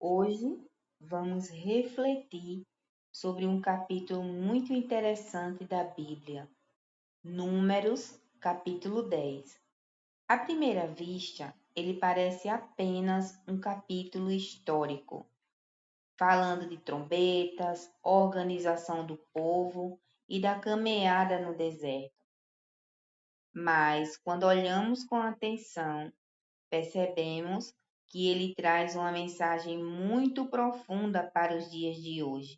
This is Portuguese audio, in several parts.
Hoje vamos refletir sobre um capítulo muito interessante da Bíblia, Números, capítulo 10. À primeira vista, ele parece apenas um capítulo histórico, falando de trombetas, organização do povo e da caminhada no deserto. Mas, quando olhamos com atenção, percebemos que ele traz uma mensagem muito profunda para os dias de hoje.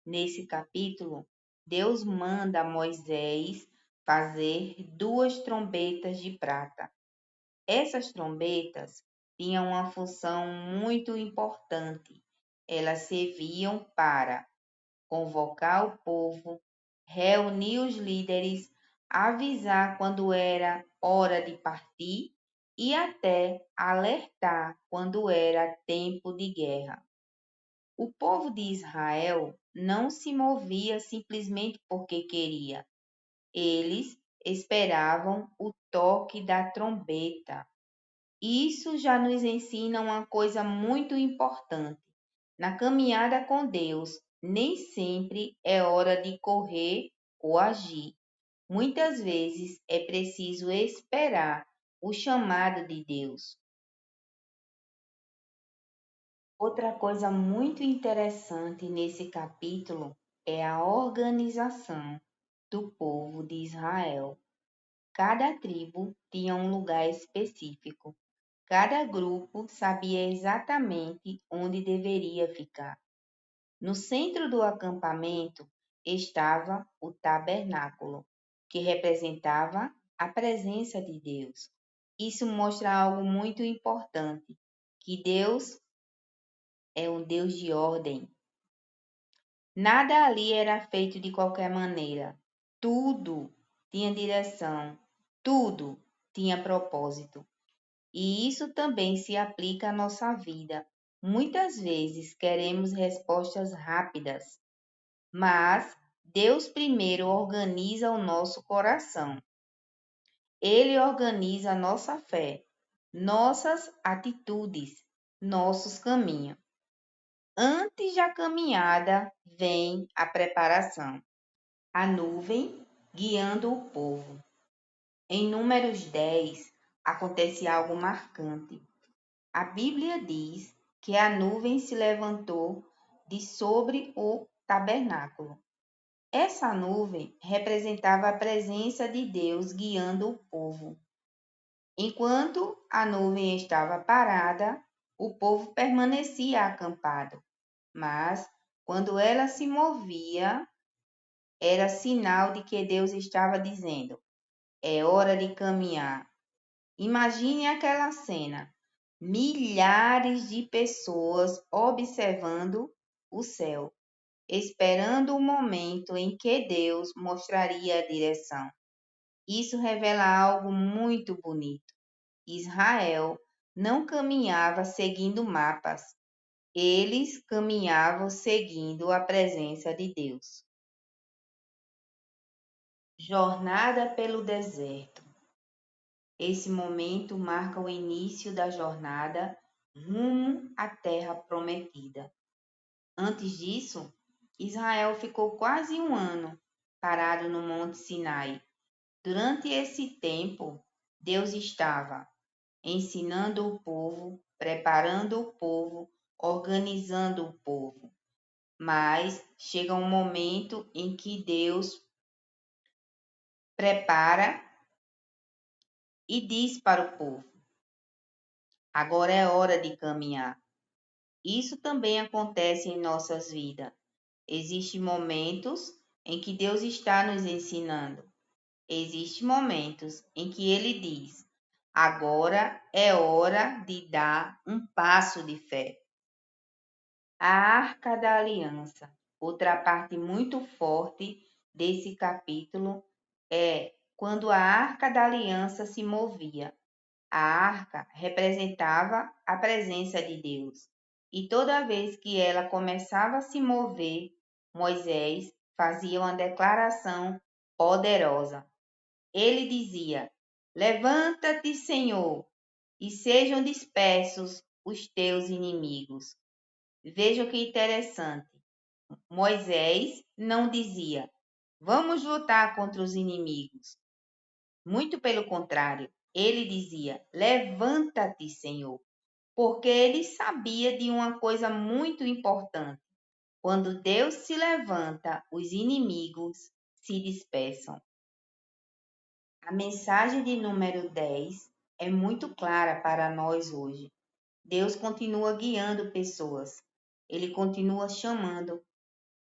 Nesse capítulo, Deus manda Moisés fazer 2 trombetas de prata. Essas trombetas tinham uma função muito importante. Elas serviam para convocar o povo, reunir os líderes, avisar quando era hora de partir e até alertar quando era tempo de guerra. O povo de Israel não se movia simplesmente porque queria. Eles esperavam o toque da trombeta. Isso já nos ensina uma coisa muito importante. Na caminhada com Deus, nem sempre é hora de correr ou agir. Muitas vezes é preciso esperar o chamado de Deus. Outra coisa muito interessante nesse capítulo é a organização do povo de Israel. Cada tribo tinha um lugar específico. Cada grupo sabia exatamente onde deveria ficar. No centro do acampamento estava o tabernáculo, que representava a presença de Deus. Isso mostra algo muito importante, que Deus é um Deus de ordem. Nada ali era feito de qualquer maneira. Tudo tinha direção, tudo tinha propósito. E isso também se aplica à nossa vida. Muitas vezes queremos respostas rápidas, mas Deus primeiro organiza o nosso coração. Ele organiza a nossa fé, nossas atitudes, nossos caminhos. Antes da caminhada vem a preparação. A nuvem guiando o povo. Em Números 10 acontece algo marcante. A Bíblia diz que a nuvem se levantou de sobre o tabernáculo. Essa nuvem representava a presença de Deus guiando o povo. Enquanto a nuvem estava parada, o povo permanecia acampado. Mas, quando ela se movia, era sinal de que Deus estava dizendo: é hora de caminhar. Imagine aquela cena: milhares de pessoas observando o céu, esperando o momento em que Deus mostraria a direção. Isso revela algo muito bonito. Israel não caminhava seguindo mapas, eles caminhavam seguindo a presença de Deus. Jornada pelo deserto. Esse momento marca o início da jornada rumo à terra prometida. Antes disso, Israel ficou quase um ano parado no Monte Sinai. Durante esse tempo, Deus estava ensinando o povo, preparando o povo, organizando o povo. Mas chega um momento em que Deus prepara e diz para o povo: agora é hora de caminhar. Isso também acontece em nossas vidas. Existem momentos em que Deus está nos ensinando. Existem momentos em que Ele diz: agora é hora de dar um passo de fé. A Arca da Aliança. Outra parte muito forte desse capítulo é quando a Arca da Aliança se movia. A arca representava a presença de Deus. E toda vez que ela começava a se mover, Moisés fazia uma declaração poderosa. Ele dizia: levanta-te, Senhor, e sejam dispersos os teus inimigos. Veja que interessante. Moisés não dizia: vamos lutar contra os inimigos. Muito pelo contrário, ele dizia: levanta-te, Senhor, porque ele sabia de uma coisa muito importante. Quando Deus se levanta, os inimigos se dispersam. A mensagem de número 10 é muito clara para nós hoje. Deus continua guiando pessoas. Ele continua chamando.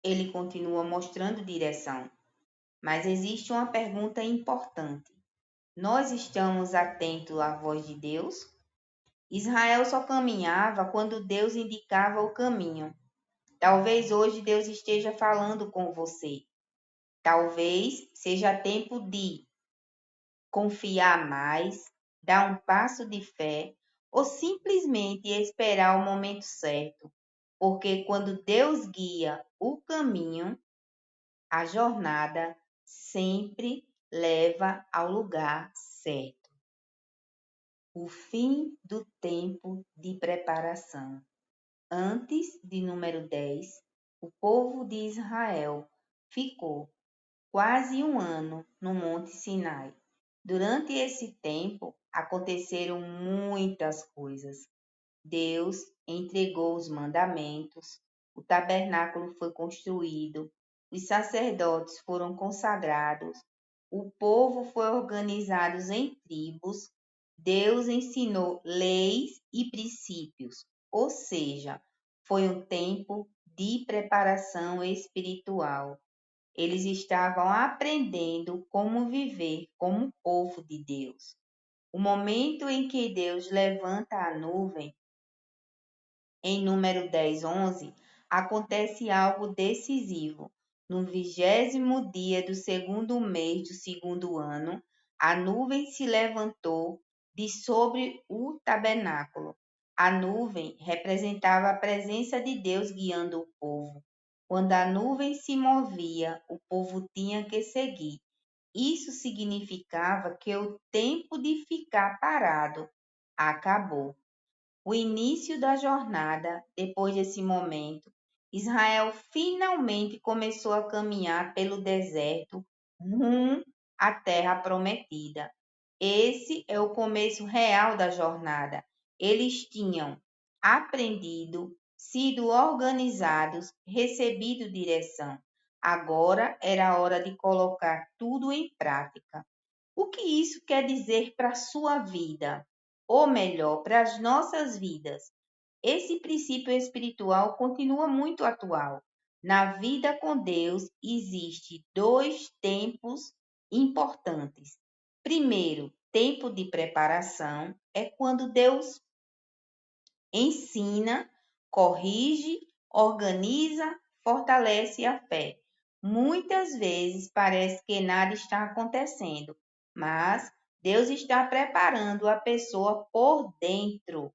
Ele continua mostrando direção. Mas existe uma pergunta importante. Nós estamos atentos à voz de Deus? Israel só caminhava quando Deus indicava o caminho. Talvez hoje Deus esteja falando com você. Talvez seja tempo de confiar mais, dar um passo de fé ou simplesmente esperar o momento certo. Porque quando Deus guia o caminho, a jornada sempre leva ao lugar certo. O fim do tempo de preparação. Antes de número 10, o povo de Israel ficou quase um ano no Monte Sinai. Durante esse tempo, aconteceram muitas coisas. Deus entregou os mandamentos, o tabernáculo foi construído, os sacerdotes foram consagrados, o povo foi organizado em tribos, Deus ensinou leis e princípios, ou seja, foi um tempo de preparação espiritual. Eles estavam aprendendo como viver como povo de Deus. O momento em que Deus levanta a nuvem em número 10, 11, acontece algo decisivo. No 20º dia do segundo mês do segundo ano, a nuvem se levantou de sobre o tabernáculo. A nuvem representava a presença de Deus guiando o povo. Quando a nuvem se movia, o povo tinha que seguir. Isso significava que o tempo de ficar parado acabou. O início da jornada, depois desse momento, Israel finalmente começou a caminhar pelo deserto rumo à terra prometida. Esse é o começo real da jornada. Eles tinham aprendido, sido organizados, recebido direção. Agora era a hora de colocar tudo em prática. O que isso quer dizer para a sua vida? Ou melhor, para as nossas vidas? Esse princípio espiritual continua muito atual. Na vida com Deus, existe dois tempos importantes. Primeiro, tempo de preparação é quando Deus ensina, corrige, organiza, fortalece a fé. Muitas vezes parece que nada está acontecendo, mas Deus está preparando a pessoa por dentro.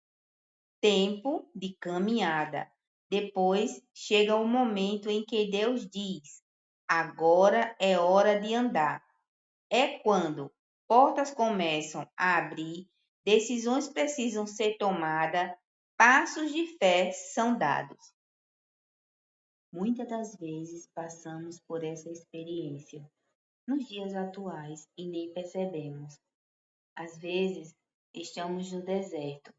Tempo de caminhada. Depois chega o momento em que Deus diz: agora é hora de andar. É quando portas começam a abrir, decisões precisam ser tomadas, passos de fé são dados. Muitas das vezes passamos por essa experiência nos dias atuais e nem percebemos. Às vezes, estamos no deserto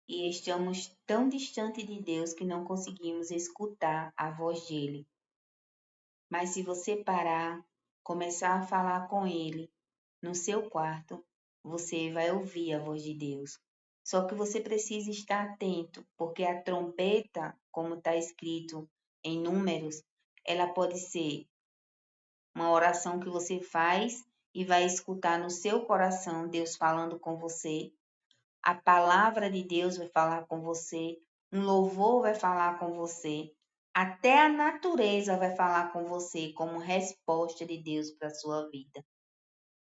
e estamos tão distante de Deus que não conseguimos escutar a voz dele. Mas se você parar, começar a falar com ele no seu quarto, você vai ouvir a voz de Deus. Só que você precisa estar atento, porque a trombeta, como está escrito em Números, ela pode ser uma oração que você faz e vai escutar no seu coração Deus falando com você. A palavra de Deus vai falar com você, um louvor vai falar com você, até a natureza vai falar com você como resposta de Deus para a sua vida.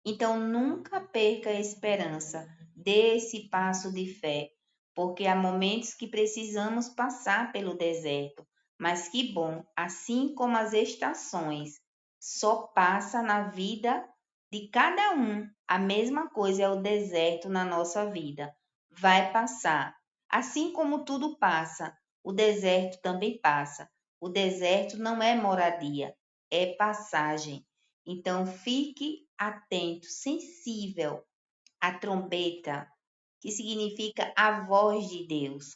Então, nunca perca a esperança, dê esse passo de fé, porque há momentos que precisamos passar pelo deserto, mas que bom, assim como as estações, só passa na vida de cada um. A mesma coisa é o deserto na nossa vida, vai passar. Assim como tudo passa, O deserto também passa. O deserto não é moradia, é passagem. Então fique atento, sensível à trombeta, que significa a voz de Deus.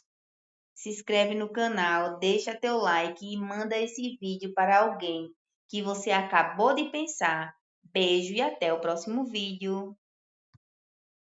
Se inscreve no canal, deixa teu like e manda esse vídeo para alguém que você acabou de pensar. Beijo e até o próximo vídeo.